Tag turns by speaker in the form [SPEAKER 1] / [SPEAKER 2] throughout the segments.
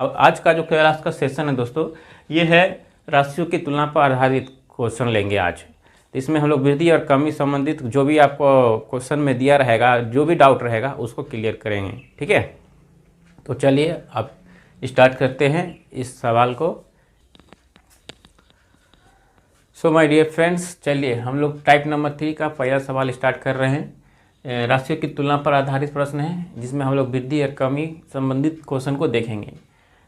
[SPEAKER 1] अब आज का जो क्लास का सेशन है दोस्तों, ये है राशियों की तुलना पर आधारित क्वेश्चन लेंगे आज। इसमें हम लोग वृद्धि और कमी संबंधित जो भी आपको क्वेश्चन में दिया रहेगा, जो भी डाउट रहेगा उसको क्लियर करेंगे। ठीक है, तो चलिए आप स्टार्ट करते हैं इस सवाल को। सो माय डियर फ्रेंड्स, चलिए हम लोग टाइप नंबर 3 का पहला सवाल स्टार्ट कर रहे हैं। राशियों की तुलना पर आधारित प्रश्न है, जिसमें हम लोग वृद्धि और कमी संबंधित क्वेश्चन को देखेंगे।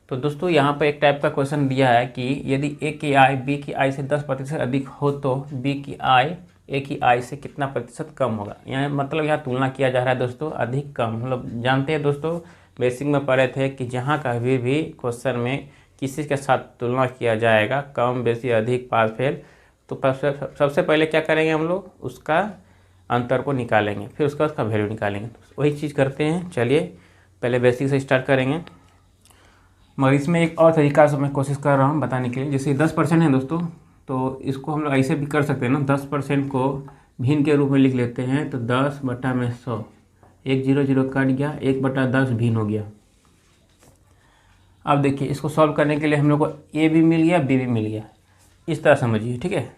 [SPEAKER 1] तो दोस्तों यहाँ पर एक टाइप का क्वेश्चन दिया है कि यदि ए की आय बी की आय से 10% अधिक हो तो बी की आय ए की आय से कितना प्रतिशत कम होगा। यहाँ मतलब यहाँ तुलना किया जा रहा है दोस्तों, अधिक कम। मतलब जानते हैं दोस्तों, बेसिक में पढ़े थे कि जहाँ कभी भी क्वेश्चन में किसी के साथ तुलना किया जाएगा, कम बेसी अधिक पास फेल, तो सबसे पहले क्या करेंगे हम लोग, उसका अंतर को निकालेंगे, फिर उसका वैल्यू निकालेंगे। तो वही चीज़ करते हैं। चलिए पहले बेसिक से स्टार्ट करेंगे, मगर इसमें एक और तरीका से मैं कोशिश कर रहा हूँ बताने के लिए। जैसे 10% है दोस्तों, तो इसको हम लोग ऐसे भी कर सकते हैं ना, 10% को भिन्न के रूप में लिख लेते हैं। तो 10/100, 1 0 0 कट गया, 1/10 भिन्न हो गया। अब देखिए इसको सॉल्व करने के लिए हम लोग को ए भी मिल गया, बी भी मिल गया, इस तरह समझिए। ठीक है,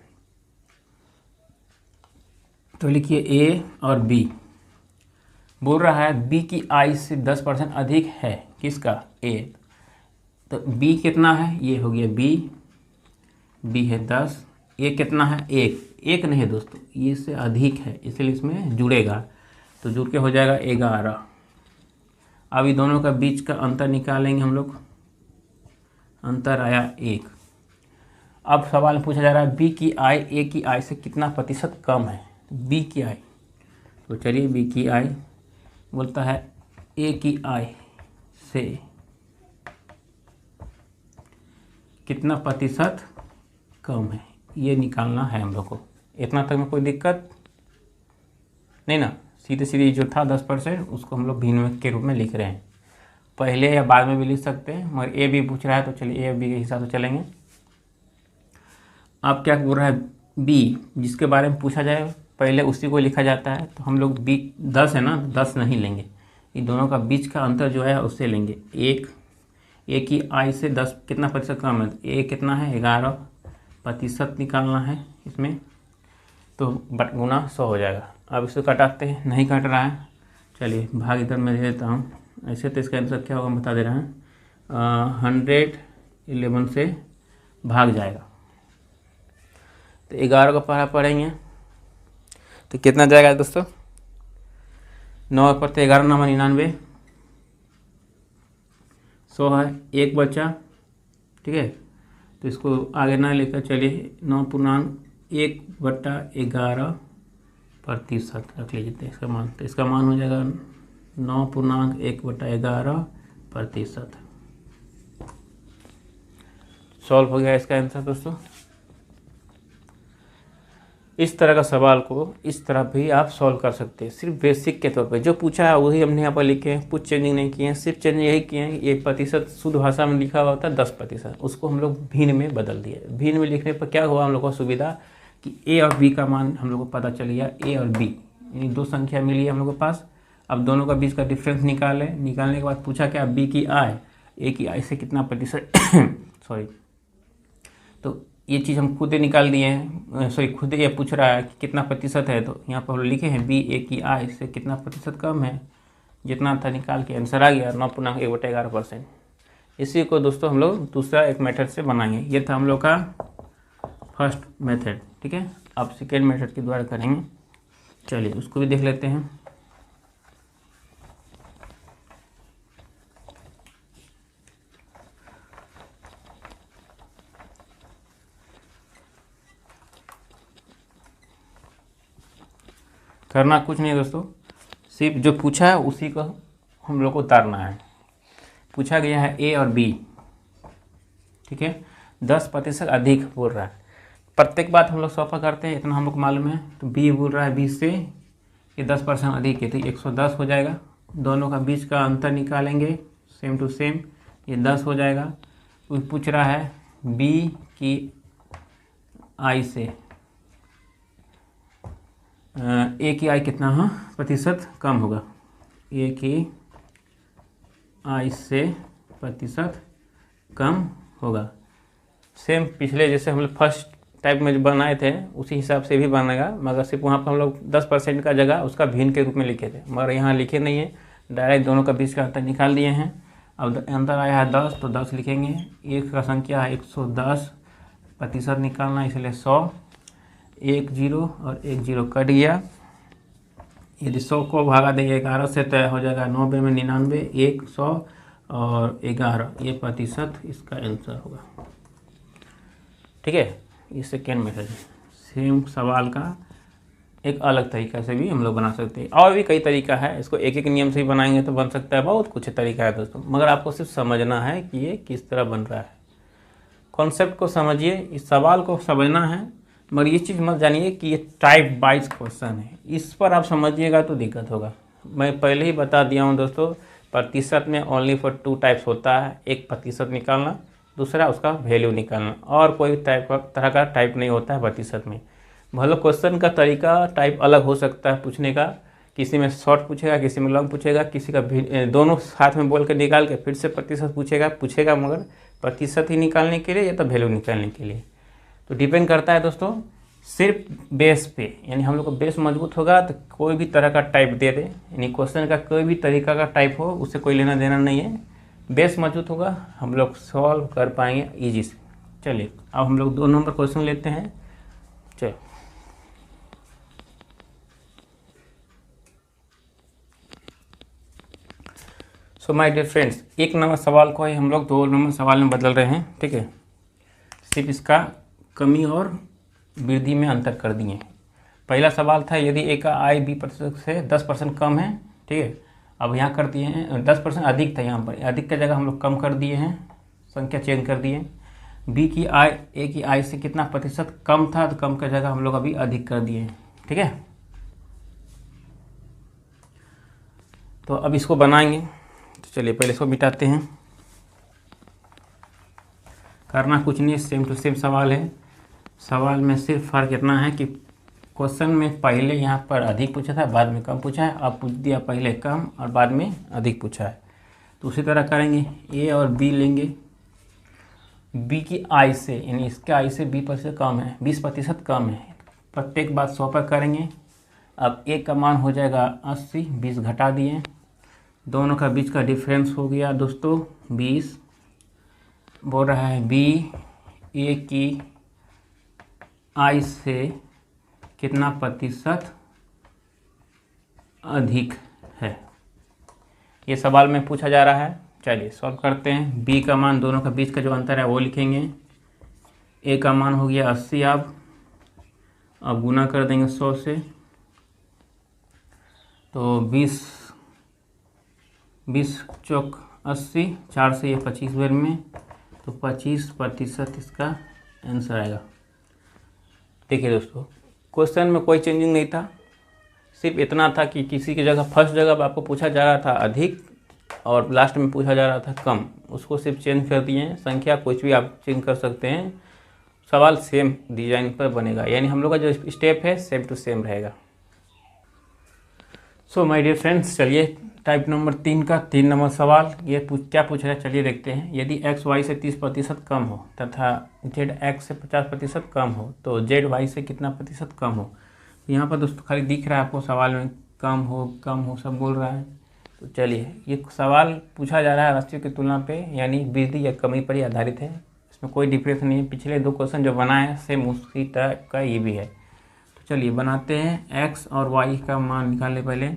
[SPEAKER 1] तो लिखिए ए और बी। बोल रहा है बी की आय से 10% अधिक है, किसका, ए। तो बी कितना है, ये हो गया बी है 10, ए कितना है, एक नहीं है दोस्तों, ये से अधिक है, इसलिए इसमें जुड़ेगा, तो जुड़ के हो जाएगा 11। अब ये दोनों का बीच का अंतर निकालेंगे हम लोग, अंतर आया 1। अब सवाल पूछा जा रहा है बी की आय ए की आय से कितना प्रतिशत कम है, बी की आय। तो चलिए बी की आय बोलता है ए की आय से कितना प्रतिशत कम है, ये निकालना है हम लोग को। इतना तक में कोई दिक्कत नहीं ना, सीधे सीधे जो था 10% उसको हम लोग भिन्न के रूप में लिख रहे हैं, पहले या बाद में भी लिख सकते हैं, मगर ए भी पूछ रहा है तो चलिए ए बी के हिसाब से चलेंगे। अब क्या बोल रहा है, बी जिसके बारे में पूछा जाए पहले उसी को लिखा जाता है, तो हम लोग बी 10 है ना, 10 नहीं लेंगे, इन दोनों का बीच का अंतर जो है उससे लेंगे। ए की आय से 10 कितना प्रतिशत कम है, ए कितना है, 11% निकालना है इसमें, तो गुना 100 हो जाएगा। अब इसको कटाते हैं, नहीं कट रहा है, चलिए भाग इधर मैं दे देता हूँ। ऐसे तो इसका आंसर क्या होगा बता दे रहा है, 111 से भाग जाएगा, तो 11 का पढ़ा पढ़ेंगे तो कितना जाएगा दोस्तों, 9 पर 11 9 99, 100 है, एक बचा। ठीक है, तो इसको आगे ना लेकर चलिए 9.1/11% रख लीजिए इसका मान, तो इसका मान हो जाएगा 9.1/11%। सॉल्व हो गया इसका आंसर दोस्तों। इस तरह का सवाल को इस तरह भी आप सॉल्व कर सकते हैं, सिर्फ बेसिक के तौर पे जो पूछा है वही हमने यहाँ पर लिखे हैं, कुछ चेंजिंग नहीं किए हैं, सिर्फ चेंज यही किए हैं, ये प्रतिशत शुद्ध भाषा में लिखा हुआ होता है 10%, उसको हम लोग भिन्न में बदल दिए। भिन्न में लिखने पर क्या हुआ हम लोग को सुविधा कि ए और बी का मान हम लोग को पता चल गया, ए और बी यानी 2 संख्या मिली है हम लोग के पास। अब दोनों का बीच का डिफरेंस निकालने के बाद पूछा क्या, बी की आय ए की आय से कितना प्रतिशत सॉरी, तो ये चीज़ हम खुद ही निकाल दिए हैं, सॉरी खुद ये पूछ रहा है कि कितना प्रतिशत है, तो यहाँ पर हम लिखे हैं बी ए की आय से कितना प्रतिशत कम है, जितना था निकाल के आंसर आ गया 9.1/11%। इसी को दोस्तों हम लोग दूसरा एक मेथड से बनाएंगे। ये था हम लोग का फर्स्ट मेथड। ठीक है, अब सेकेंड मेथड के द्वारा करेंगे, चलिए उसको भी देख लेते हैं। करना कुछ नहीं दोस्तों, सिर्फ जो पूछा है उसी को हम लोग को उतारना है। पूछा गया है ए और बी, ठीक है, 10% अधिक बोल रहा है। प्रत्येक बात हम लोग सौंपा करते हैं, इतना हम लोग मालूम है। तो बी बोल रहा है बी से ये 10% अधिक है, तो 110 हो जाएगा। दोनों का बीच का अंतर निकालेंगे, सेम टू सेम, ये 10 हो जाएगा। वो पूछ रहा है बी की आई से ए की आई कितना प्रतिशत कम होगा, ए की आई से प्रतिशत कम होगा। सेम पिछले जैसे हम लोग फर्स्ट टाइप में जो बनाए थे उसी हिसाब से भी बनेगा, मगर सिर्फ वहाँ पर हम लोग 10% का जगह उसका भिन्न के रूप में लिखे थे, मगर यहाँ लिखे नहीं है, डायरेक्ट दोनों का बीच का अंतर निकाल दिए हैं। अब अंतर आया है 10 तो 10 लिखेंगे। एक का संख्या है 110, प्रतिशत निकालना इसलिए 100, 1 0 और 1 0 कट गया। यदि 100 को भागा देंगे 11 से तो हो जाएगा 90 में 99, 100 और 11, ये प्रतिशत इसका आंसर होगा। ठीक है, ये सेकेंड मेथड है। सेम सवाल का एक अलग तरीका से भी हम लोग बना सकते हैं, और भी कई तरीका है, इसको एक एक नियम से ही बनाएंगे तो बन सकता है, बहुत कुछ तरीका है दोस्तों, मगर आपको सिर्फ समझना है कि ये किस तरह बन रहा है। कॉन्सेप्ट को समझिए, इस सवाल को समझना है, मगर ये चीज़ मत जानिए कि ये टाइप वाइज क्वेश्चन है, इस पर आप समझिएगा तो दिक्कत होगा। मैं पहले ही बता दिया हूँ दोस्तों, प्रतिशत में ओनली फॉर 2 टाइप्स होता है, एक प्रतिशत निकालना, दूसरा उसका वैल्यू निकालना, और कोई तरह का टाइप नहीं होता है प्रतिशत में। भले क्वेश्चन का तरीका टाइप अलग हो सकता है पूछने का, किसी में शॉर्ट पूछेगा, किसी में लॉन्ग पूछेगा, किसी का दोनों साथ में बोल के निकाल के फिर से प्रतिशत पूछेगा, मगर प्रतिशत ही निकालने के लिए या तो वैल्यू निकालने के लिए। तो डिपेंड करता है दोस्तों सिर्फ बेस पे, यानी हम लोग को बेस मजबूत होगा तो कोई भी तरह का टाइप दे दे, यानी क्वेश्चन का कोई भी तरीका का टाइप हो उससे कोई लेना देना नहीं है, बेस मजबूत होगा, हम लोग सॉल्व कर पाएंगे ईजी से। चलिए अब हम लोग 2 नंबर क्वेश्चन लेते हैं। चलो सो माय डियर फ्रेंड्स, 1 नंबर सवाल को ही हम लोग 2 नंबर सवाल में बदल रहे हैं। ठीक है, सिर्फ इसका कमी और वृद्धि में अंतर कर दिए। पहला सवाल था यदि ए का आय बी प्रतिशत से 10% कम है। ठीक है, अब यहाँ कर दिए हैं 10% अधिक था, यहाँ पर अधिक की जगह हम लोग कम कर दिए हैं, संख्या चेंज कर दिए। बी की आय ए की आय से कितना प्रतिशत कम था, तो कम की जगह हम लोग अभी अधिक कर दिए हैं। ठीक है, तो अब इसको बनाएंगे, तो चलिए पहले इसको मिटाते हैं। करना कुछ नहीं, सेम टू सेम सवाल है। सवाल में सिर्फ फ़र्क इतना है कि क्वेश्चन में पहले यहाँ पर अधिक पूछा था, बाद में कम पूछा है, अब पूछ दिया पहले कम और बाद में अधिक पूछा है। तो उसी तरह करेंगे, ए और बी लेंगे, बी की आय से यानी इसके आय से 20% कम है, 20% कम है, प्रत्येक बात 100 पर करेंगे। अब ए का मान हो जाएगा 80, 20 घटा दिए, दोनों का बीच का डिफरेंस हो गया दोस्तों 20। बोल रहा है बी ए की आय से कितना प्रतिशत अधिक है, ये सवाल में पूछा जा रहा है। चलिए सॉल्व करते हैं। बी का मान, दोनों का बीच का जो अंतर है वो लिखेंगे। ए का मान हो गया 80, अब गुना कर देंगे 100 से, तो 20 चौक 80, 4 से ये 25 बार में, तो 25% इसका आंसर आएगा। देखिए दोस्तों, क्वेश्चन में कोई चेंजिंग नहीं था, सिर्फ इतना था कि किसी की जगह फर्स्ट जगह आपको पूछा जा रहा था अधिक और लास्ट में पूछा जा रहा था कम, उसको सिर्फ चेंज कर दिए हैं। संख्या कुछ भी आप चेंज कर सकते हैं, सवाल सेम डिजाइन पर बनेगा, यानी हम लोग का जो स्टेप है सेम टू सेम रहेगा। सो माय डियर फ्रेंड्स, चलिए टाइप नंबर 3 का 3 नंबर सवाल, ये क्या पूछ रहा है चलिए देखते हैं। यदि एक्स वाई से 30% कम हो तथा जेड एक्स से 50% कम हो, तो जेड वाई से कितना प्रतिशत कम हो। यहाँ पर दोस्तों खाली दिख रहा है आपको सवाल में कम हो सब बोल रहा है। तो चलिए, ये सवाल पूछा जा रहा है राशियों की तुलना पे, यानी वृद्धि या कमी पर ही आधारित है, इसमें कोई डिफरेंस नहीं है। पिछले 2 क्वेश्चन जो बनाए हैं सेम उसी टाइप का ये भी है। तो चलिए बनाते हैं। एक्स और वाई का मान निकालने पहले।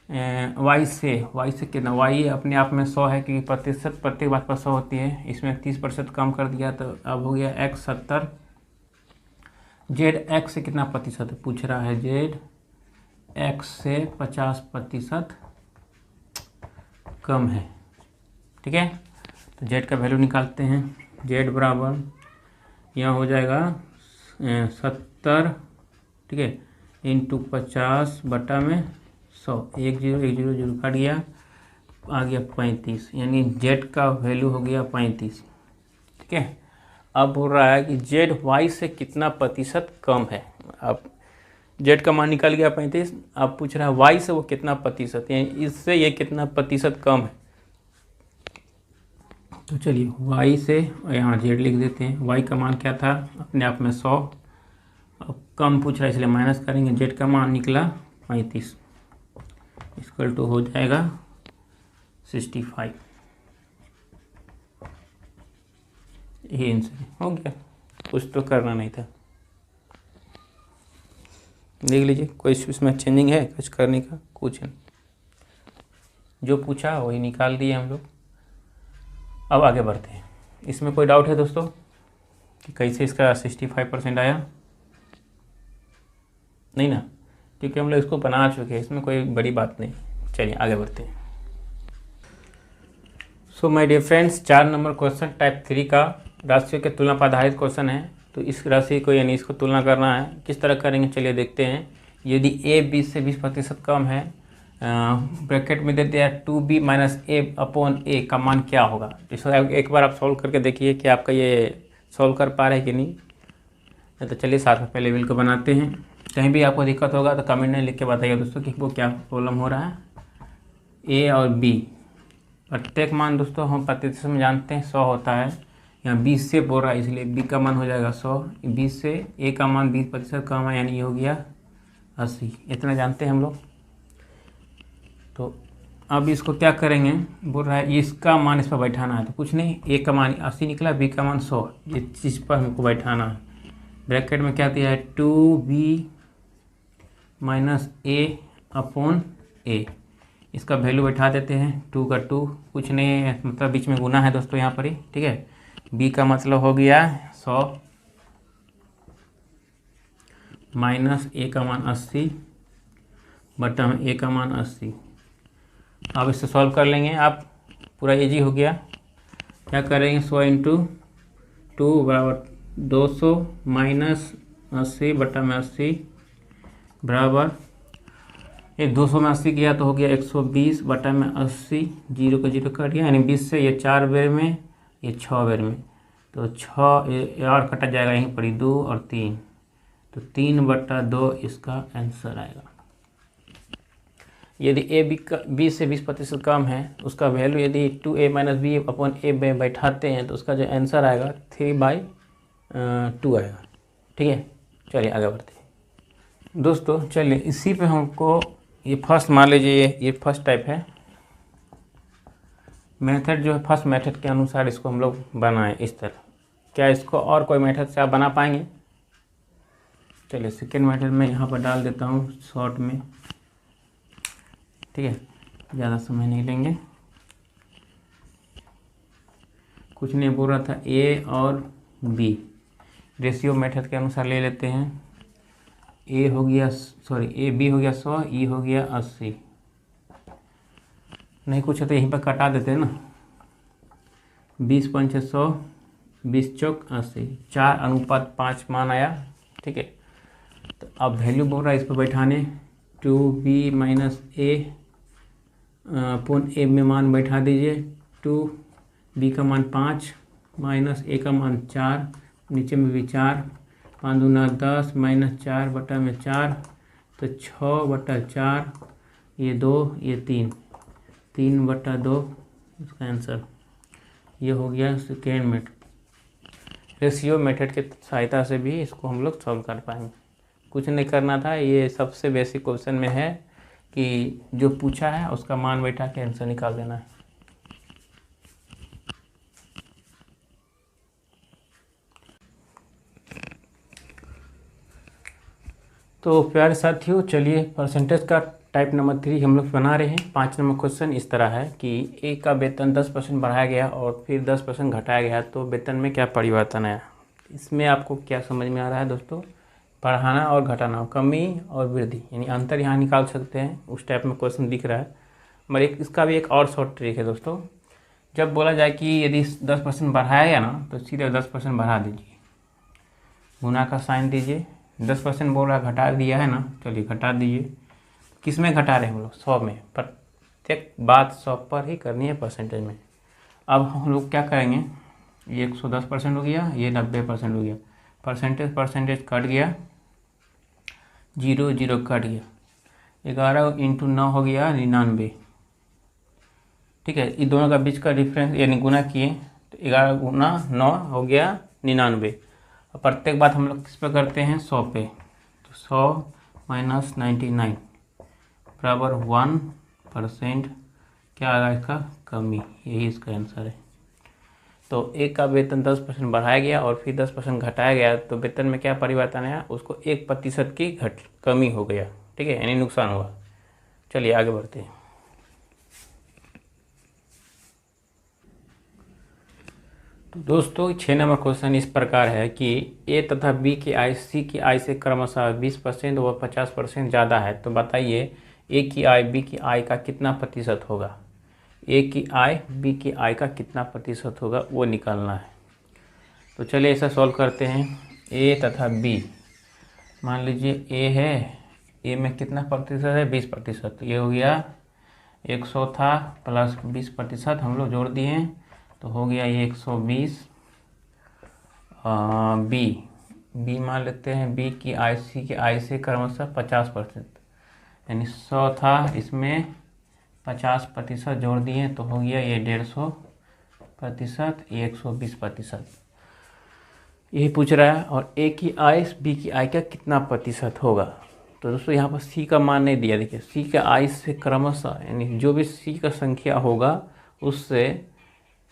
[SPEAKER 1] वाई से कितना, वाई अपने आप में 100 है क्योंकि प्रतिशत प्रत्येक बात पर 100 होती है, इसमें 30% कम कर दिया तो अब हो गया एक्स 70। जेड एक्स से कितना प्रतिशत पूछ रहा है, जेड एक्स से 50% कम है। ठीक है, तो जेड का वैल्यू निकालते हैं। जेड बराबर यहाँ हो जाएगा 70, ठीक है, इंटू 50 बटा में 100, 1 0 1 0 0 कट गया, आ गया 35, यानी जेड का वैल्यू हो गया 35। ठीक है, अब बोल रहा है कि जेड वाई से कितना प्रतिशत कम है। अब जेड का मान निकल गया 35, अब पूछ रहा है वाई से वो कितना प्रतिशत, यानी इससे ये कितना प्रतिशत कम है। तो चलिए y से यहाँ z लिख देते हैं। y का मान क्या था अपने आप में 100, अब कम पूछ रहा है इसलिए माइनस करेंगे। z का मान निकला 35, इक्वल टू हो जाएगा 65। ये आंसर हो गया, कुछ तो करना नहीं था। देख लीजिए कोई इसमें चेंजिंग है कुछ करने का, कुछ नहीं, जो पूछा वही निकाल दिए हम लोग। अब आगे बढ़ते हैं। इसमें कोई डाउट है दोस्तों कि कैसे इसका 65% आया? नहीं ना, क्योंकि हम लोग इसको बना चुके हैं, इसमें कोई बड़ी बात नहीं। चलिए आगे बढ़ते हैं। सो माय डियर फ्रेंड्स, 4 नंबर क्वेश्चन टाइप 3 का राशियों के तुलना पर आधारित क्वेश्चन है। तो इस राशि को यानी इसको तुलना करना है, किस तरह करेंगे चलिए देखते हैं। यदि a 20 से 20% कम है, ब्रैकेट में देते हैं 2b minus a upon a का मान क्या होगा। इसको एक बार आप सॉल्व करके देखिए कि आपका ये सॉल्व कर पा रहे हैं कि नहीं। तो चलिए साथ में पहले लेवल को बनाते हैं। कहीं भी आपको दिक्कत होगा तो कमेंट में लिख के बताइए दोस्तों कि वो क्या प्रॉब्लम हो रहा है। a और b प्रत्येक मान दोस्तों हम प्रतिशत में जानते हैं 100 होता है, यहाँ 20 से बोल रहा है इसलिए b का मान हो जाएगा 100। 20 से a का मान 20% कम है यानी ये हो गया 80, इतना जानते हैं हम लोग। तो अब इसको क्या करेंगे, बोल रहा है इसका मान इस पर बैठाना है। तो कुछ नहीं, a का मान 80 निकला, b का मान 100, ये चीज़ पर हमको बैठाना है। ब्रैकेट में क्या दिया है 2b minus a upon a, इसका वैल्यू बैठा देते हैं। 2 का 2 कुछ नहीं है, मतलब बीच में गुना है दोस्तों यहाँ पर ही, ठीक है। b का मतलब हो गया 100 माइनस a का मान 80 बटा में a का मान 80। अब इससे सॉल्व कर लेंगे आप, पूरा इजी हो गया। क्या करेंगे 100 इंटू 2 बराबर 200 माइनस 80 बटा में 80 बराबर, ये 200 में 80 किया तो हो गया 120 बटा में 80, 0 को 0 कट गया, यानी 20 से ये 4 बेर में, ये 6 बेर में, तो 6 और कटा जाएगा यहीं पर ही 2 और 3, तो 3 बटा 2 इसका आंसर आएगा। यदि a b से 20% कम है, उसका वैल्यू यदि 2a minus B upon a में बैठाते हैं तो उसका जो आंसर आएगा 3/2 आएगा, ठीक है। चलिए आगे बढ़ते हैं दोस्तों। चलिए इसी पे हमको ये फर्स्ट मान लीजिए, ये फर्स्ट टाइप है। मेथड जो है फर्स्ट मेथड के अनुसार इसको हम लोग बनाएं इस तरह। क्या इसको और कोई मेथड से आप बना पाएंगे? चलिए सेकेंड मेथड में यहाँ पर डाल देता हूँ शॉर्ट में, ठीक है, ज़्यादा समय नहीं लेंगे। कुछ नहीं बोल रहा था, a और b रेशियो मेथड के अनुसार ले लेते हैं। a हो गया a b हो गया 100, e हो गया 80। नहीं कुछ है तो यहीं पर कटा देते हैं ना, 20 पंच 100, 20 चौक 80, 4:5 मान आया, ठीक है। तो अब वैल्यू बोल रहा है इस पर बैठाने, 2b minus a upon a में मान बैठा दीजिए। 2b का मान 5 माइनस a का मान 4, नीचे में भी 4, 5 दूना 10 माइनस 4 बटा में 4, तो 6 बटा 4, ये 2 ये 3 बटा 2 इसका आंसर। ये हो गया सेकेंड मेथड। रेशियो मेथड के सहायता से भी इसको हम लोग सॉल्व कर पाएंगे। कुछ नहीं करना था, ये सबसे बेसिक क्वेश्चन में है कि जो पूछा है उसका मान बैठा के आंसर निकाल देना है। तो प्यारे साथियों, चलिए परसेंटेज का टाइप नंबर 3 हम लोग बना रहे हैं। 5 नंबर क्वेश्चन इस तरह है कि ए का वेतन 10% बढ़ाया गया और फिर 10% घटाया गया, तो वेतन में क्या परिवर्तन आया। इसमें आपको क्या समझ में आ रहा है दोस्तों, बढ़ाना और घटाना, कमी और वृद्धि, यानी अंतर यहाँ निकाल सकते हैं, उस टाइप में क्वेश्चन दिख रहा है। मगर इसका भी एक और शॉर्ट ट्रिक है दोस्तों। जब बोला जाए कि यदि 10% बढ़ाया गया ना तो सीधे 10% बढ़ा दीजिए, गुना का साइन दीजिए। 10% बोल रहा घटा दिया है ना, चलिए घटा दीजिए। किस में घटा रहे हैं हम लोग, 100 में। प्रत्येक बात 100 पर ही करनी है परसेंटेज में। अब हम लोग क्या करेंगे, ये 110% हो गया, ये 90% हो गया, परसेंटेज कट गया, 0 0 कट गया, 11 × 9 हो गया 99, ठीक है। ये दोनों का बीच का डिफरेंस यानी गुना किए तो 11 गुना 9 हो गया 99। और प्रत्येक बात हम लोग किस पे करते हैं, 100 पे। तो 100 माइनस 99 बराबर 1%। क्या आ रहा है इसका, कमी। यही इसका आंसर है। तो एक का वेतन 10% बढ़ाया गया और फिर 10% घटाया गया, तो वेतन में क्या परिवर्तन आया, उसको 1% की कमी हो गया। ठीक है, यानी नुकसान हुआ। चलिए आगे बढ़ते हैं। तो दोस्तों 6 नंबर क्वेश्चन इस प्रकार है कि ए तथा बी की आय सी की आय से क्रमशः 20% व 50% ज़्यादा है। तो बताइए ए की आय बी की आय का कितना प्रतिशत होगा। ए की आय बी की आय का कितना प्रतिशत होगा वो निकालना है। तो चलिए ऐसा सॉल्व करते हैं। ए तथा बी, मान लीजिए ए है, ए में कितना प्रतिशत है, 20%। ये हो गया 100 था प्लस 20% हम लोग जोड़ दिए, तो हो गया ये 120। बी बी मान लेते हैं, बी की आय सी की आय से क्रमशः 50%, यानी 100 था, इसमें 50% जोड़ दिए तो हो गया ये 150%, ये 120%। यही पूछ रहा है। और ए की आय बी की आय का कितना प्रतिशत होगा। तो दोस्तों यहाँ पर सी का मान नहीं दिया, देखिए सी का आय से क्रमशः, यानी जो भी सी का संख्या होगा उससे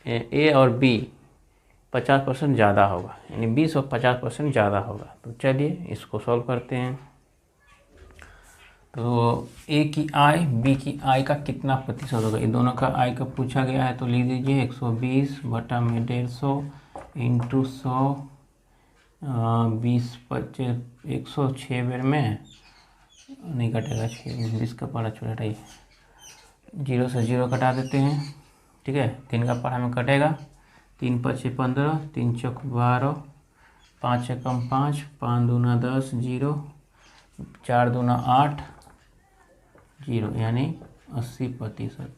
[SPEAKER 1] ए और बी 50% ज़्यादा होगा, यानी 20 और 50% ज़्यादा होगा। तो चलिए इसको सॉल्व करते हैं। तो ए की आय बी की आय का कितना प्रतिशत होगा, इन दोनों का आय का पूछा गया है। तो लिख दीजिए 120 बटा में 150 इंटू 100, 20 25 106 बेर में नहीं कटेगा, 6 20 का पढ़ा छोटा ही, 0 से 0 कटा देते हैं। ठीक है, 3 का पढ़ा में कटेगा, 3 5 15, 3 चौक 12, 5 एकम 5, 5 दूना 10, 0, 4 दूना 8, 0, यानी 80%।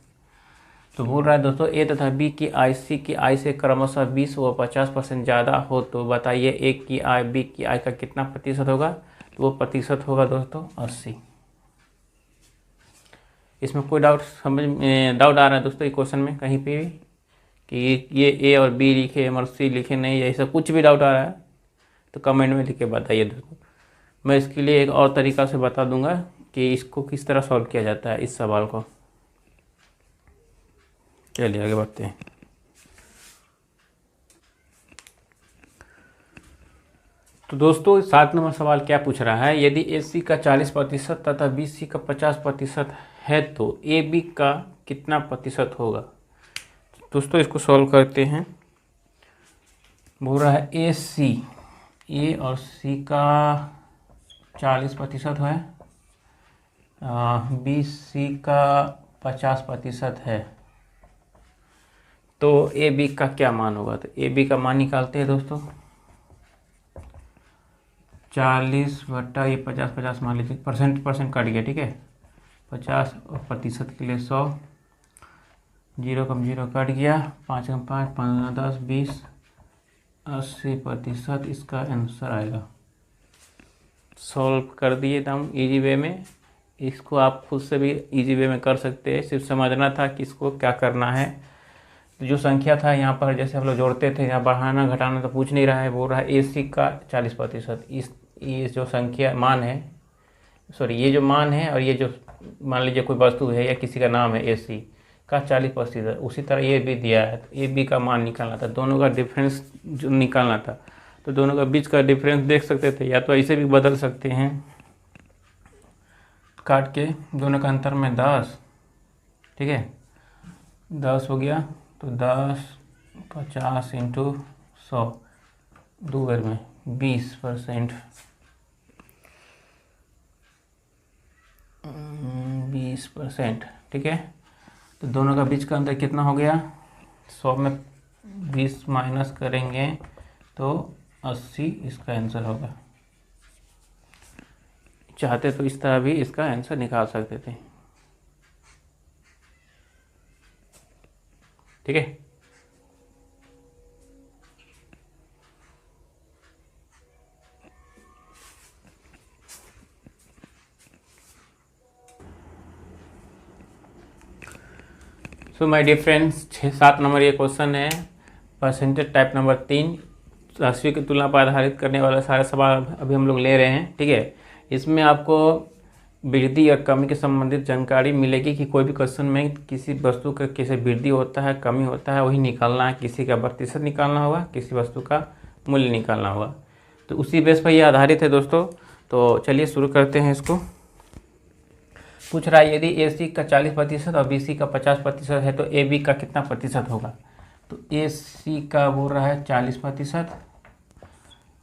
[SPEAKER 1] तो बोल रहा है दोस्तों ए तथा बी की आय सी की आय से क्रमशः 20 व 50% ज़्यादा हो, तो बताइए ए की आय बी की आय का कितना प्रतिशत होगा। तो वो प्रतिशत होगा दोस्तों 80। इसमें कोई डाउट आ रहा है दोस्तों ये क्वेश्चन में कहीं पे भी कि ये ए और बी लिखे और सी लिखे नहीं, ऐसा कुछ भी डाउट आ रहा है तो कमेंट में लिख के बताइए दोस्तों। मैं इसके लिए एक और तरीका से बता दूंगा कि इसको किस तरह सॉल्व किया जाता है इस सवाल को। चलिए आगे बढ़ते हैं। तो दोस्तों 7 नंबर सवाल क्या पूछ रहा है, यदि ए सी का 40% तथा बी सी का 50% है तो ए बी का कितना प्रतिशत होगा। दोस्तों इसको सॉल्व करते हैं। बोल रहा है ए सी, ए और सी का 40% है, बी सी का 50% है, तो ए बी का क्या मान होगा। तो ए बी का मान निकालते हैं दोस्तों। 40 बटा ये 50 मान लीजिए, परसेंट कट गया। ठीक है, 50 और प्रतिशत के लिए 100, 0 कम 0 कट गया, 5 कम 5, 15 10 20, 80% इसका आंसर आएगा। सॉल्व कर दिए एकदम इजी वे में। इसको आप खुद से भी इजी वे में कर सकते हैं, सिर्फ समझना था कि इसको क्या करना है। तो जो संख्या था यहाँ पर जैसे हम लोग जोड़ते थे, यहाँ बढ़ाना घटाना तो पूछ नहीं रहा है। बोल रहा है ए सी का 40%, ये जो संख्या मान है, सॉरी ये जो मान है और ये जो मान लीजिए कोई वस्तु है या किसी का नाम है ए सी का 40%, उसी तरह ये भी दिया है। तो ए बी का मान निकालना था, दोनों का डिफरेंस जो निकालना था। तो दोनों का बीच का डिफरेंस देख सकते थे, या तो ऐसे भी बदल सकते हैं काट के, दोनों का अंतर में 10। ठीक है, 10 हो गया, तो 10 50 इंटू 100, 2 बार में 20%, 20%। ठीक है, तो दोनों का बीच का अंतर कितना हो गया, 100 में 20 माइनस करेंगे तो 80 इसका आंसर होगा। चाहते तो इस तरह भी इसका आंसर निकाल सकते थे। ठीक है, सो माय डियर फ्रेंड्स 7 नंबर ये क्वेश्चन है। परसेंटेज टाइप नंबर 3 राशियों की तुलना पर आधारित करने वाला सारे सवाल अभी हम लोग ले रहे हैं। ठीक है, इसमें आपको वृद्धि और कमी के संबंधित जानकारी मिलेगी कि कोई भी क्वेश्चन में किसी वस्तु का कैसे वृद्धि होता है, कमी होता है, वही निकालना है। किसी का प्रतिशत निकालना होगा, किसी वस्तु का मूल्य निकालना होगा। तो उसी बेस पर ये आधारित है दोस्तों। तो चलिए शुरू करते हैं इसको। पूछ रहा है यदि AC का 40% और BC का 50% है तो AB का कितना प्रतिशत होगा। तो AC का बोल रहा है 40%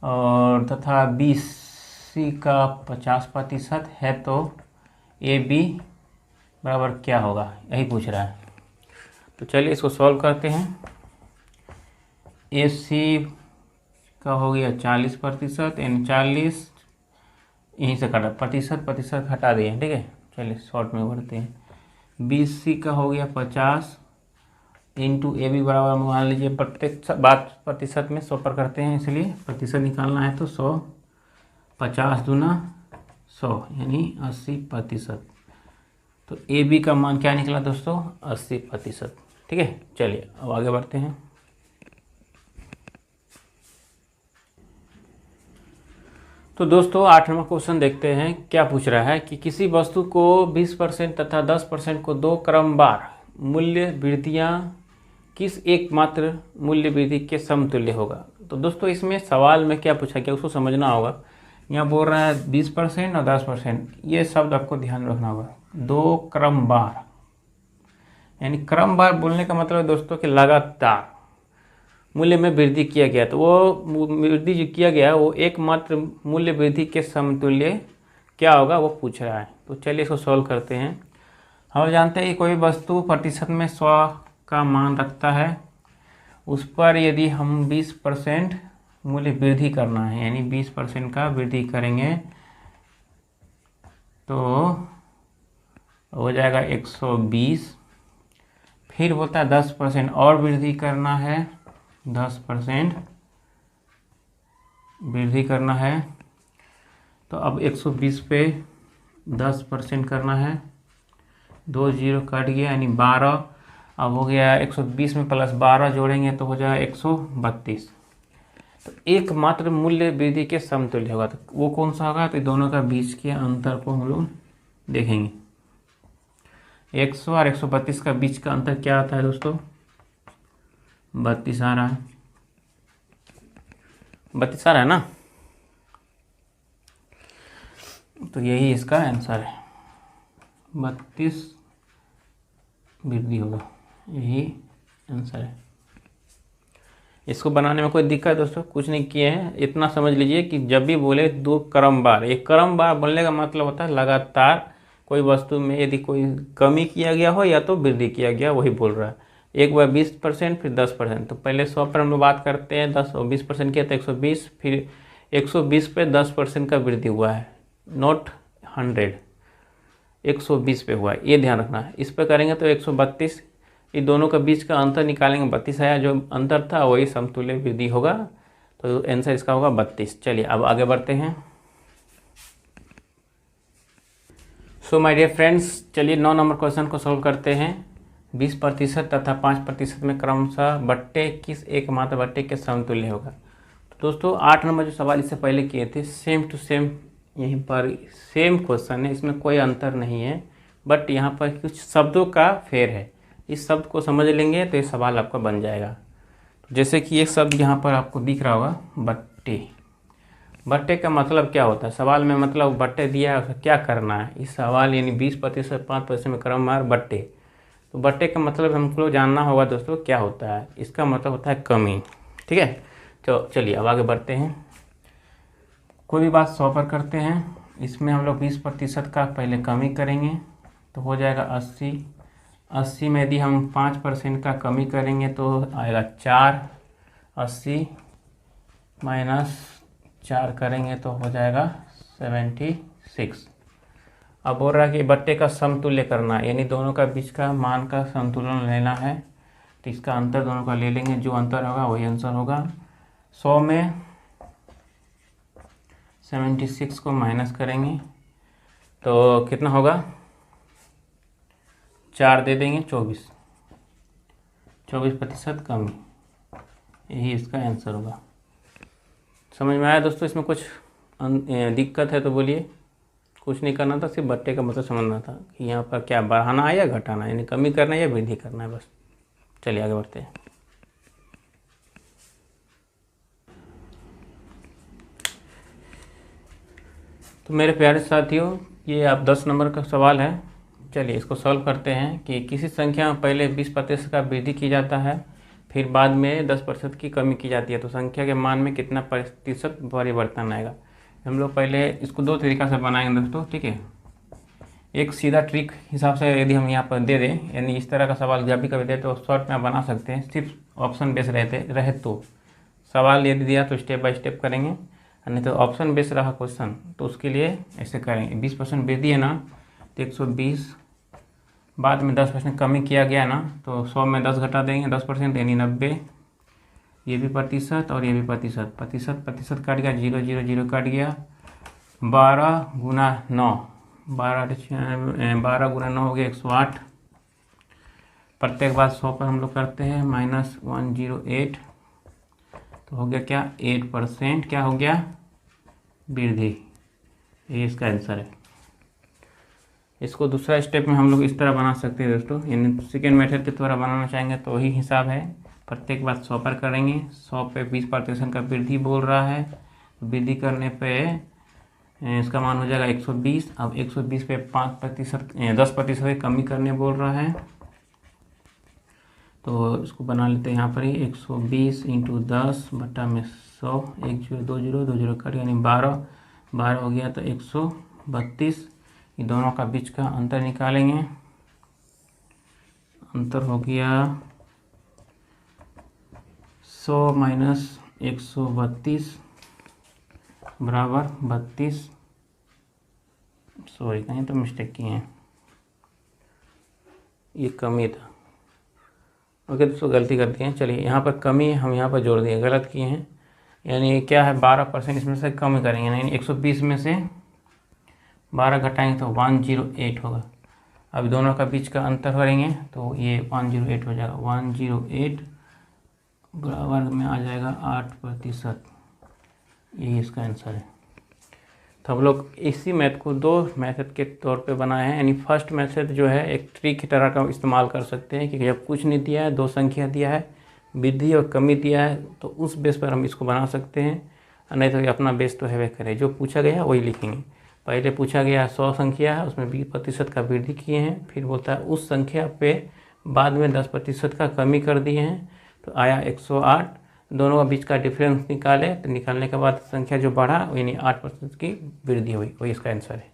[SPEAKER 1] और तथा BC का 50% है तो AB बराबर क्या होगा, यही पूछ रहा है। तो चलिए इसको सॉल्व करते हैं। AC का हो गया 40% यानी 40, यहीं से काटा, प्रतिशत हटा दिए। ठीक है, चलिए शॉर्ट में बढ़ते हैं। BC का हो गया 50 इंटू AB बराबर मान लीजिए प्रत्येक बात प्रतिशत में 100 पर करते हैं, इसलिए प्रतिशत निकालना है तो 100, 50 दूना 100 यानी 80%। तो AB का मान क्या निकला दोस्तों, 80%। ठीक है, चलिए अब आगे बढ़ते हैं। तो दोस्तों 8 नंबर क्वेश्चन देखते हैं। क्या पूछ रहा है कि किसी वस्तु को 20% तथा 10% को 2 क्रमवार मूल्य वृद्धियाँ किस एकमात्र मूल्य वृद्धि के समतुल्य होगा। तो दोस्तों इसमें सवाल में क्या पूछा गया उसको समझना होगा। यहाँ बोल रहा है 20% और 10%, ये शब्द आपको ध्यान रखना होगा। 2 क्रमवार यानी क्रमवार बोलने का मतलब है दोस्तों कि लगातार मूल्य में वृद्धि किया गया। तो वो वृद्धि जो किया गया वो एकमात्र मूल्य वृद्धि के समतुल्य क्या होगा वो पूछ रहा है। तो चलिए इसको सॉल्व करते हैं। हम जानते हैं कि कोई वस्तु प्रतिशत में 100 का मान रखता है, उस पर यदि हम 20% मूल्य वृद्धि करना है यानी 20% का वृद्धि करेंगे तो हो जाएगा 120। फिर बोलता है 10% और वृद्धि करना है, 10% वृद्धि करना है। तो अब 120 पे 10% करना है, 2 0 कट गया यानी 12। अब हो गया 120 में प्लस 12 जोड़ेंगे तो हो जाएगा 132। तो एकमात्र मूल्य वृद्धि के समतुल्य होगा। तो वो कौन सा होगा, तो दोनों का बीच के अंतर को हम लोग देखेंगे। 100 और 132 का बीच का अंतर क्या आता है दोस्तों, 32 आ रहा है। 32 आ रहा है ना, तो यही इसका आंसर है। 32 वृद्धि होगा, यही आंसर है। इसको बनाने में कोई दिक्कत दोस्तों कुछ नहीं किए हैं। इतना समझ लीजिए कि जब भी बोले 2 क्रमवार, एक क्रमवार बोलने का मतलब होता है लगातार कोई वस्तु में यदि कोई कमी किया गया हो या तो वृद्धि किया गया, वही बोल रहा है। एक बार 20% फिर 10%। तो पहले 100 पर हम लोग बात करते हैं, 10 और 20% किया तो 120, फिर 120 पे 10% का वृद्धि हुआ है, नॉट 100, 120 पे हुआ है, ये ध्यान रखना है। इस पर करेंगे तो 132, ये दोनों का बीच का अंतर निकालेंगे, 32 आया, जो अंतर था वही समतुल्य वृद्धि होगा। तो आंसर इसका होगा 32। चलिए अब आगे बढ़ते हैं। सो माय डियर फ्रेंड्स, चलिए 9 नंबर क्वेश्चन को सॉल्व करते हैं। 20% तथा 5% में क्रमशः बट्टे किस एकमात्र बट्टे के समतुल्य होगा। तो दोस्तों 8 नंबर जो सवाल इससे पहले किए थे सेम टू सेम यहीं पर सेम क्वेश्चन है, इसमें कोई अंतर नहीं है, बट यहाँ पर कुछ शब्दों का फेर है। इस शब्द को समझ लेंगे तो ये सवाल आपका बन जाएगा। तो जैसे कि एक शब्द यहाँ पर आपको दिख रहा होगा, बट्टे। बट्टे का मतलब क्या होता है, सवाल में मतलब बट्टे दिया है, उसका क्या करना है। इस सवाल यानी 20% 5% में क्रमवार बट्टे। तो बट्टे का मतलब हमको जानना होगा दोस्तों क्या होता है। इसका मतलब होता है कमी। ठीक है, तो चलिए अब आगे बढ़ते हैं। कोई भी बात 100 पर करते हैं, इसमें हम लोग 20% का पहले कमी करेंगे तो हो जाएगा 80। 80 में यदि हम 5% का कमी करेंगे तो आएगा 4। 80 माइनस 4 करेंगे तो हो जाएगा 76। अब बोल रहा है कि बट्टे का समतुल्य करना है, यानी दोनों का बीच का मान का संतुलन लेना है। तो इसका अंतर दोनों का ले लेंगे, जो अंतर होगा वही आंसर होगा। 100 में 76 को माइनस करेंगे तो कितना होगा, 4 दे देंगे 24, 24% कमी। यही इसका आंसर होगा। समझ में आया दोस्तों? इसमें कुछ दिक्कत है तो बोलिए। कुछ नहीं करना था, सिर्फ बट्टे का मतलब समझना था कि यहाँ पर क्या बढ़ाना है या घटाना है, यानी कमी करना है या वृद्धि करना है, बस। चलिए आगे बढ़ते हैं। तो मेरे प्यारे साथियों, ये आप 10 नंबर का सवाल है। चलिए इसको सॉल्व करते हैं कि किसी संख्या में पहले 20% का वृद्धि की जाता है, फिर बाद में 10% की कमी की जाती है, तो संख्या के मान में कितना प्रतिशत परिवर्तन आएगा। हम लोग पहले इसको 2 तरीक़ा से बनाएंगे दोस्तों, ठीक है। एक सीधा ट्रिक हिसाब से यदि हम यहाँ पर दे दें, यानी इस तरह का सवाल जब भी कभी दे तो शॉर्ट में आप बना सकते हैं, सिर्फ ऑप्शन बेस रहे तो। सवाल यदि दिया तो स्टेप बाय स्टेप करेंगे, नहीं तो ऑप्शन बेस रहा क्वेश्चन तो उसके लिए ऐसे करेंगे। 20% वृद्धि है ना, तो 120, बाद में 10% कमी किया गया ना, तो 100 में 10 घटा देंगे, 10% यानी 90। ये भी प्रतिशत और ये भी प्रतिशत कट गया, 0 0 0 कट गया। 12 गुना 9, 12 गुना 9 हो गया 108। प्रत्येक बार 100 पर हम लोग करते हैं, -108, तो हो गया क्या 8%, क्या हो गया वृद्धि। ये इसका आंसर है। इसको दूसरा स्टेप में हम लोग इस तरह बना सकते हैं दोस्तों, यानी सेकेंड मेथड के द्वारा बनाना चाहेंगे तो वही हिसाब है। प्रत्येक बार 100 पर करेंगे, 100 पे 20% का वृद्धि बोल रहा है, वृद्धि करने पे इसका मान हो जाएगा 120। अब 120 पे 5% 10% की कमी करने बोल रहा है, तो इसको बना लेते हैं यहाँ पर ही। 120 × 10 बटा में 100, 1 0 2 0 2 0 कट, यानी 12 हो गया, तो 132। ये दोनों का बीच का अंतर निकालेंगे, अंतर हो गया 100 - 132 बराबर 32। सॉरी, कहीं तो मिस्टेक किए हैं, ये कमी था। ओके दोस्तों, गलती करते हैं। चलिए यहाँ पर कमी हम यहाँ पर जोड़ दिए, गलत किए हैं। यानी क्या है, 12% इसमें से कम करेंगे, यानी 120 में से 12 घटाएंगे तो 108 होगा। अब दोनों का बीच का अंतर करेंगे तो ये 108 हो जाएगा। 108 बराबर में आ जाएगा 8%। यही इसका आंसर है। तो हम लोग इसी मैथ को 2 मेथड के तौर पे बनाए हैं, यानी फर्स्ट मेथड जो है एक ट्रिक की तरह का इस्तेमाल कर सकते हैं कि जब कुछ नहीं दिया है, 2 संख्या दिया है, वृद्धि और कमी दिया है, तो उस बेस पर हम इसको बना सकते हैं। नहीं तो अपना बेस तो है करे, जो पूछा गया वही लिखेंगे। पहले पूछा गया 100 संख्या है, उसमें 20% का वृद्धि किए हैं, फिर बोलता है उस संख्या पे बाद में 10% का कमी कर दिए हैं, तो आया 108। दोनों का बीच का डिफरेंस निकाले, तो निकालने के बाद संख्या जो बढ़ा यानी 8% की वृद्धि हुई, वही इसका आंसर है।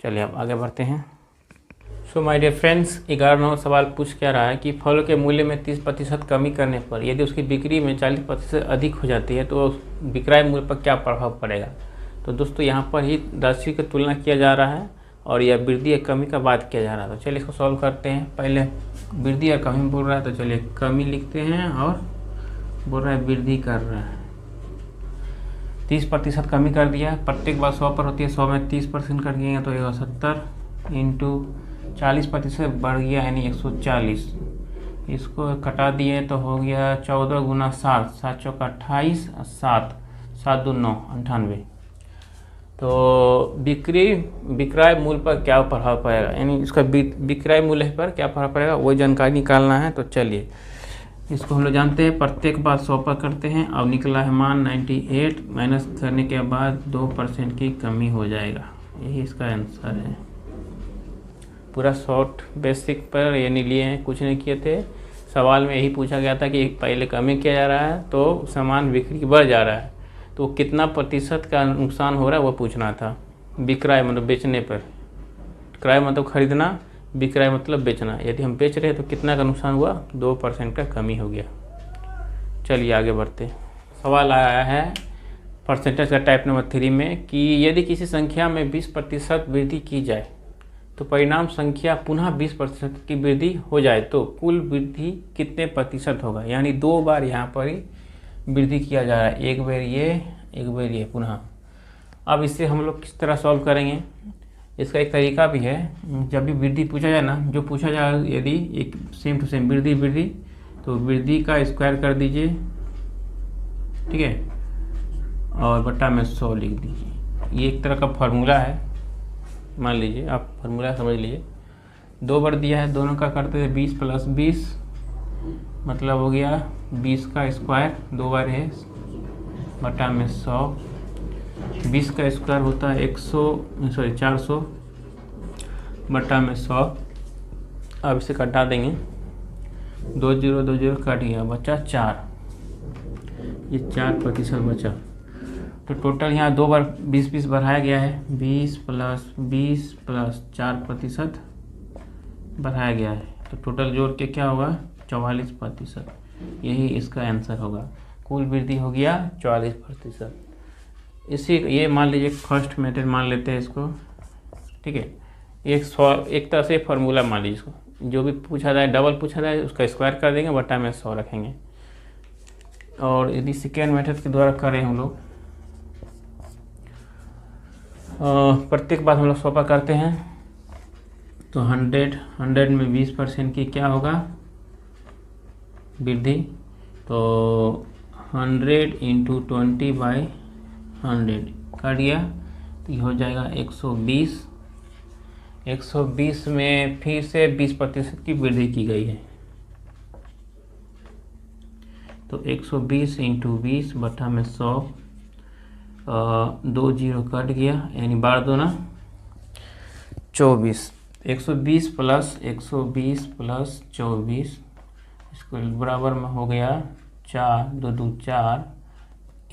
[SPEAKER 1] चलिए अब आगे बढ़ते हैं। सो माय डियर फ्रेंड्स, 11 नंबर सवाल पूछ क्या रहा है कि फलों के मूल्य में 30% कमी करने पर यदि उसकी बिक्री में 40% अधिक हो जाती है तो विक्रय मूल्य पर क्या प्रभाव पड़ेगा। तो दोस्तों यहाँ पर ही राशि की तुलना किया जा रहा है और यह वृद्धि या कमी का बात किया जा रहा है। तो चलिए इसको सॉल्व करते हैं। पहले वृद्धि या कमी बोल रहा है, तो चलिए कमी लिखते हैं, और बोल रहा है वृद्धि कर रहा है। 30% कमी कर दिया, प्रत्येक बार 100 पर होती है, 100 में 30% कर दिएंगे तो ये 70 × 40% बढ़ गया, यानी 140। इसको कटा दिए तो हो गया 14 × 7, 7 चौका 28, 7 7 2 9 98। तो विक्रय मूल्य पर क्या प्रभाव पड़ेगा, यानी इसका विक्रय मूल्य पर क्या प्रभाव पड़ेगा, वही जानकारी निकालना है। तो चलिए इसको हम लोग जानते हैं, प्रत्येक बार 100 पर करते हैं। अब निकला है मान 98, माइनस करने के बाद 2% की कमी हो जाएगा, यही इसका आंसर है। पूरा शॉर्ट बेसिक पर यानी लिए हैं, कुछ नहीं किए थे। सवाल में यही पूछा गया था कि पहले कमी किया जा रहा है तो सामान बिक्री बढ़ जा रहा है, तो कितना प्रतिशत का नुकसान हो रहा है वो पूछना था। विक्रय मतलब बेचने पर, क्रय मतलब खरीदना, विक्रय मतलब बेचना। यदि हम बेच रहे हैं तो कितना का नुकसान हुआ, 2% का कमी हो गया। चलिए आगे बढ़ते हैं। सवाल आया है परसेंटेज का टाइप नंबर 3 में कि यदि किसी संख्या में 20% वृद्धि की जाए तो परिणाम संख्या पुनः 20% की वृद्धि हो जाए तो कुल वृद्धि कितने प्रतिशत होगा। यानी 2 बार यहाँ पर ही वृद्धि किया जा रहा है, एक बार ये पुनः। अब इससे हम लोग किस तरह सॉल्व करेंगे, इसका एक तरीका भी है। जब भी वृद्धि पूछा जाए ना, जो पूछा जाए यदि एक सेम टू सेम वृद्धि, तो वृद्धि का स्क्वायर कर दीजिए ठीक है, और बटा में 100 लिख दीजिए। ये एक तरह का फार्मूला है, मान लीजिए आप फार्मूला समझ लीजिए। 2 बार दिया है, दोनों का करते थे 20 + 20 मतलब हो गया 20 का स्क्वायर, 2 बार है, बटा में 100। 20 का स्क्वायर होता है 400 बटा में 100। अब इसे कटा देंगे, 2 0 2 0 कट गया, बचा 4, ये 4% बचा। तो टोटल यहाँ 2 बार 20 बढ़ाया गया है, 20 + 20 + 4% बढ़ाया गया है, तो टोटल जोड़ के क्या होगा 44%। यही इसका आंसर होगा, कुल वृद्धि हो गया 44%। इसी ये मान लीजिए फर्स्ट मेथड मान लेते हैं इसको, ठीक है। एक तरह से फार्मूला मान लीजिए इसको, जो भी पूछा जाए, डबल पूछा जाए उसका स्क्वायर कर देंगे, बटा में 100 रखेंगे। और यदि सेकेंड मेथड के द्वारा करें हम लोग, प्रत्येक बात हम लोग 100 पर करते हैं, तो 100 में 20% की क्या होगा वृद्धि, तो 100 × 20/100 कर दिया, तो ये हो जाएगा 120। 120 में फिर से 20% की वृद्धि की गई है, तो 120 × 20 बटा में 100, 2 0 कट गया, यानी 12 दूना 24। 120 + 120 + 24 इसको बराबर में हो गया 4 2 2 4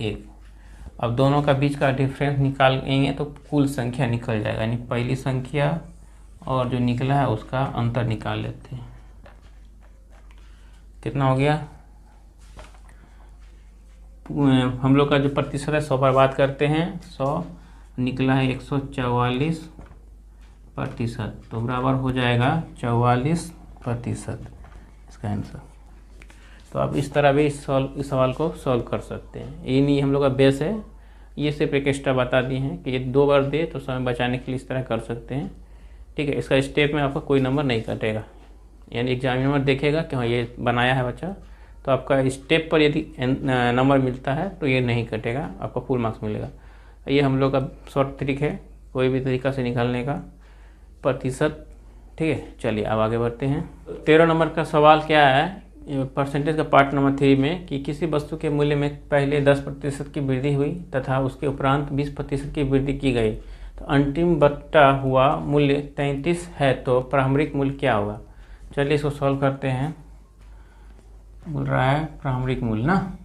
[SPEAKER 1] 1। अब दोनों का बीच का डिफरेंस निकालेंगे तो कुल संख्या निकल जाएगा, यानी पहली संख्या और जो निकला है उसका अंतर निकाल लेते हैं। कितना हो गया, हम लोग का जो प्रतिशत है 100 पर बात करते हैं, 100 निकला है 144%, तो बराबर हो जाएगा 44% इसका आंसर। तो आप इस तरह भी इस सवाल को सॉल्व कर सकते हैं। ये नहीं हम लोग का बेस है, ये सिर्फ एक एक्स्ट्रा बता दी हैं कि ये 2 बार दे तो समय बचाने के लिए इस तरह कर सकते हैं, ठीक है। इसका स्टेप में आपका कोई नंबर नहीं कटेगा, यानी एग्जामिनर देखेगा कि हाँ ये बनाया है बच्चा, तो आपका स्टेप पर यदि नंबर मिलता है तो ये नहीं कटेगा, आपका फुल मार्क्स मिलेगा। ये हम लोग का शॉर्ट ट्रिक है कोई भी तरीका से निकालने का प्रतिशत, ठीक है। चलिए अब आगे बढ़ते हैं। 13 नंबर का सवाल क्या है, परसेंटेज का पार्ट नंबर 3 में कि किसी वस्तु के मूल्य में पहले 10% की वृद्धि हुई तथा उसके उपरांत 20% की वृद्धि की गई, तो अंतिम बटा हुआ मूल्य 33 है, तो प्रारंभिक मूल्य क्या होगा। चलिए इसको सॉल्व करते हैं। बोल रहा है प्रारंभिक मूल्य ना,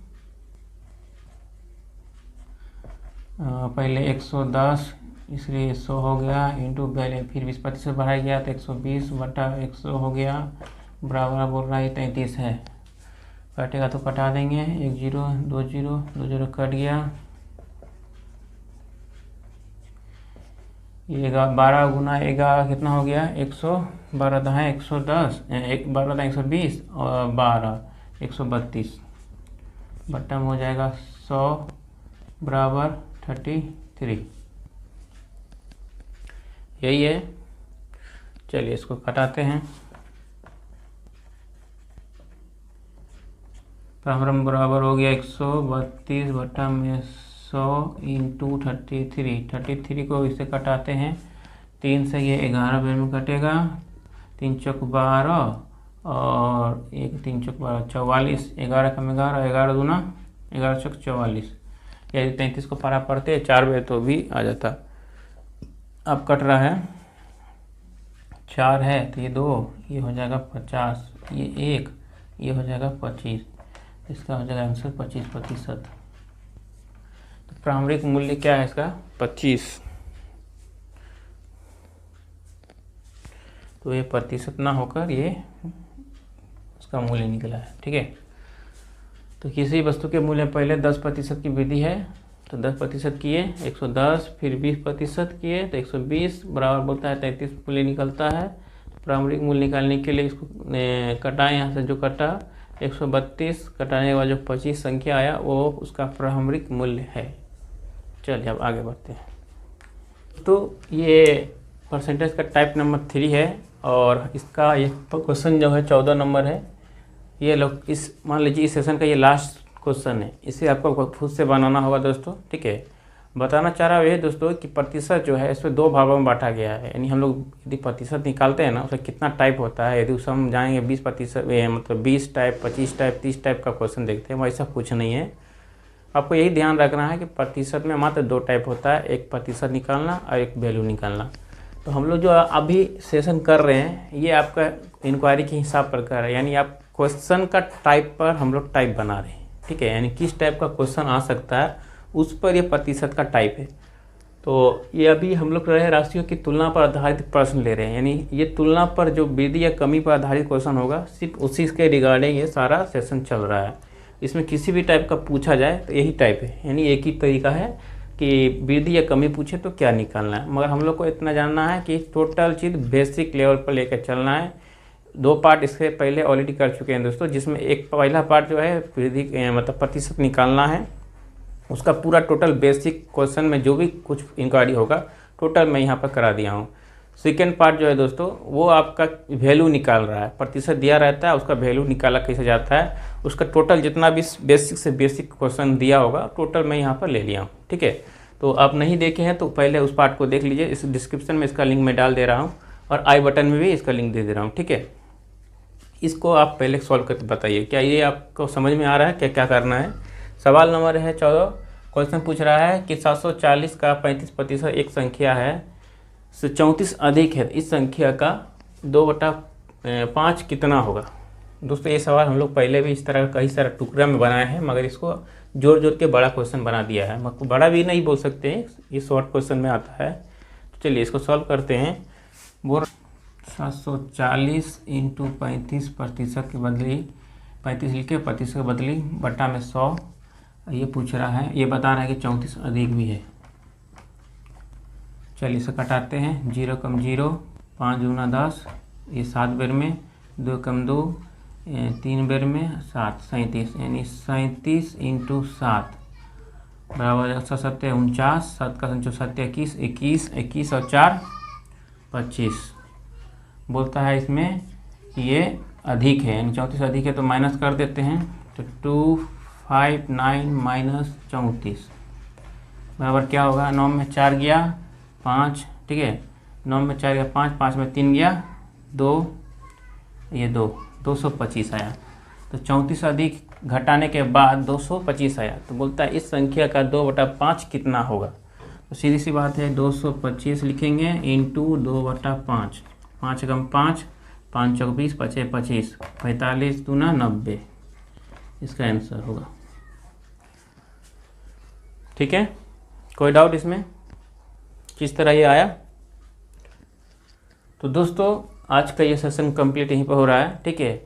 [SPEAKER 1] पहले 110 इसलिए 100 हो गया, इंटू पहले फिर 20% बढ़ाया गया तो 120 बटा 100 हो गया, बराबर बोल रहा है 33 है। कटेगा तो कटा देंगे, 1 0 2 0 2 0 कट गया, ये 12 गुना 11 कितना हो गया 112 दहाई 110, 12 दहाई 120 और 12 132 बट्टा में हो जाएगा 100 बराबर 33, यही है। चलिए इसको कटाते हैं। प्रारंभ बराबर हो गया 132 बट्टा में 100 × 33 को इससे कटाते हैं, 3 से ये 11 बेर में कटेगा, 3 चौक 12 और 1 3 चौक 12 44, 11 कम 11 11 दूना 11 चौक 44, यदि 33 को पारा पड़ते 4 बेर तो भी आ जाता। अब कट रहा है 4 है तो ये 2, ये हो जाएगा 50, ये 1, ये हो जाएगा 25, इसका हो जाएगा आंसर 25%। तो प्रारंभिक मूल्य क्या है इसका 25, तो ये प्रतिशत ना होकर ये उसका मूल्य निकला है, ठीक है। तो किसी वस्तु के मूल्य में पहले 10% की वृद्धि है, तो 10% किए 110, फिर 20% किए तो 120 बराबर बोलता है 33 मूल्य निकलता है। प्रारंभिक मूल्य निकालने के लिए इसको कटाएं, यहाँ से जो कटा 132 कटाने के बाद जो 25 संख्या आया वो उसका प्रारंभिक मूल्य है। चलिए अब आगे बढ़ते हैं। तो ये परसेंटेज का टाइप नंबर 3 है और इसका ये क्वेश्चन जो है 14 नंबर है। ये लोग इस मान लीजिए इस सेशन का ये लास्ट क्वेश्चन है, इसे आपको खुद से बनाना होगा दोस्तों। ठीक है, बताना चाह रहा है दोस्तों कि प्रतिशत जो है इसमें दो भागों में बांटा गया है। यानी हम लोग यदि प्रतिशत निकालते हैं ना, उसका कितना टाइप होता है, यदि उस हम जाएंगे 20% मतलब 20 टाइप, 25 टाइप, 30 टाइप का क्वेश्चन देखते हैं, वैसा कुछ नहीं है। आपको यही ध्यान रखना है कि प्रतिशत में मात्र दो टाइप होता है, एक प्रतिशत निकालना और एक वैल्यू निकालना। तो हम लोग जो अभी सेशन कर रहे हैं ये आपका इंक्वायरी के हिसाब पर कर रहे हैं, यानी आप क्वेश्चन का टाइप पर हम लोग टाइप बना रहे हैं। ठीक है, यानी किस टाइप का क्वेश्चन आ सकता है उस पर ये प्रतिशत का टाइप है। तो ये अभी हम लोग रहे राशियों की तुलना पर आधारित प्रश्न ले रहे हैं, यानी ये तुलना पर जो वृद्धि या कमी पर आधारित क्वेश्चन होगा, सिर्फ उसी के रिगार्डिंग ये सारा सेशन चल रहा है। इसमें किसी भी टाइप का पूछा जाए तो यही टाइप है, यानी एक ही तरीका है कि वृद्धि या कमी पूछे तो क्या निकालना है। मगर हम लोग को इतना जानना है कि टोटल चीज़ बेसिक लेवल पर लेकर चलना है। दो पार्ट इसके पहले ऑलरेडी कर चुके हैं दोस्तों, जिसमें एक पहला पार्ट जो है वृद्धि मतलब प्रतिशत निकालना है, उसका पूरा टोटल बेसिक क्वेश्चन में जो भी कुछ इंक्वायरी होगा टोटल मैं यहाँ पर करा दिया हूँ। सेकेंड पार्ट जो है दोस्तों वो आपका वैल्यू निकाल रहा है, प्रतिशत दिया रहता है, उसका वैल्यू निकाला कैसे जाता है, उसका टोटल जितना भी बेसिक से बेसिक क्वेश्चन दिया होगा टोटल मैं यहाँ पर ले लिया हूँ। ठीक है, तो आप नहीं देखे हैं तो पहले उस पार्ट को देख लीजिए, इस डिस्क्रिप्शन में इसका लिंक मैं डाल दे रहा हूँ और आई बटन में भी इसका लिंक दे दे रहा हूँ। ठीक है, इसको आप पहले सॉल्व करके बताइए क्या ये आपको समझ में आ रहा है, क्या क्या करना है। सवाल नंबर है 14, क्वेश्चन पूछ रहा है कि 740 का 35% एक संख्या है से 34 अधिक है, इस संख्या का 2/5 कितना होगा। दोस्तों ये सवाल हम लोग पहले भी इस तरह कई सारे टुकड़ा में बनाए हैं, मगर इसको जोड़ जोड़ के बड़ा क्वेश्चन बना दिया है। मतलब बड़ा भी नहीं बोल सकते हैं, ये शॉर्ट क्वेश्चन में आता है। तो चलिए इसको सॉल्व करते हैं। बोल 740 × 35% के बदले 35 लिखे, प्रतिशत के बदली बटा में 100 ये पूछ रहा है, ये बता रहा है कि 34 अधिक भी है। चलिए इसे कटाते हैं, 0 कम 0, 5 दूना 10, ये 7 बेर में, 2 कम 2, 3 बेर में 7, 37, यानी 37 × 7 बराबर 7 49, 7 का 7 21, 21, 21 और 4 25। बोलता है इसमें कि ये अधिक है, यानी 34 अधिक है, तो माइनस कर देते हैं। तो 259 - 34 बराबर क्या होगा, 9 में 4 गया 5, ठीक है, 9 में 4 गया 5, 5 में 3 गया 2, ये 225 आया। तो 34 अधिक घटाने के बाद 225 आया, तो बोलता है इस संख्या का 2/5 कितना होगा। तो सीधी सी बात है, 225 लिखेंगे इंटू 2/5, 5 कम 5, 5 चौक 20, 5 25, 45 दूना 90, इसका आंसर होगा। ठीक है, कोई डाउट इसमें किस तरह ये आया। तो दोस्तों आज का ये सेशन कंप्लीट यहीं पर हो रहा है। ठीक है,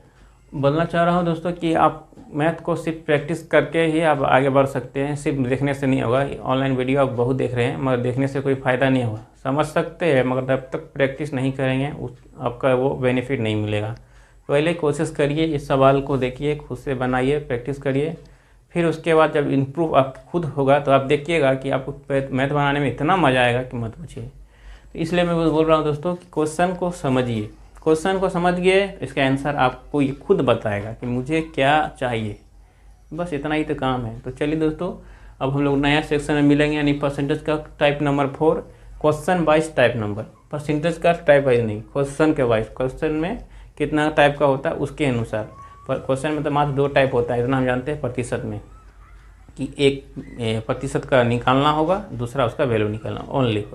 [SPEAKER 1] बोलना चाह रहा हूँ दोस्तों कि आप मैथ को सिर्फ प्रैक्टिस करके ही आप आगे बढ़ सकते हैं, सिर्फ देखने से नहीं होगा। ऑनलाइन वीडियो आप बहुत देख रहे हैं मगर देखने से कोई फ़ायदा नहीं होगा, समझ सकते हैं मगर जब तक प्रैक्टिस नहीं करेंगे आपका वो बेनिफिट नहीं मिलेगा। पहले कोशिश करिए, इस सवाल को देखिए, खुद से बनाइए, प्रैक्टिस करिए, फिर उसके बाद जब इम्प्रूव आप खुद होगा तो आप देखिएगा कि आपको मैथ बनाने में इतना मज़ा आएगा कि मत पूछिए। तो इसलिए मैं बोल रहा हूँ दोस्तों कि क्वेश्चन को समझिए, क्वेश्चन को समझ गए इसका आंसर आपको ये खुद बताएगा कि मुझे क्या चाहिए, बस इतना ही तो काम है। तो चलिए दोस्तों, अब हम लोग नया सेक्शन में मिलेंगे, यानी परसेंटेज का type number 4, question wise type number. Percentage का टाइप वाइज नहीं, क्वेश्चन के वाइज, क्वेश्चन में कितना टाइप का होता है उसके अनुसार। पर क्वेश्चन में तो मात्र 2 टाइप होता है, इतना हम जानते हैं प्रतिशत में कि एक प्रतिशत का निकालना होगा, दूसरा उसका वैल्यू निकालना ओनली।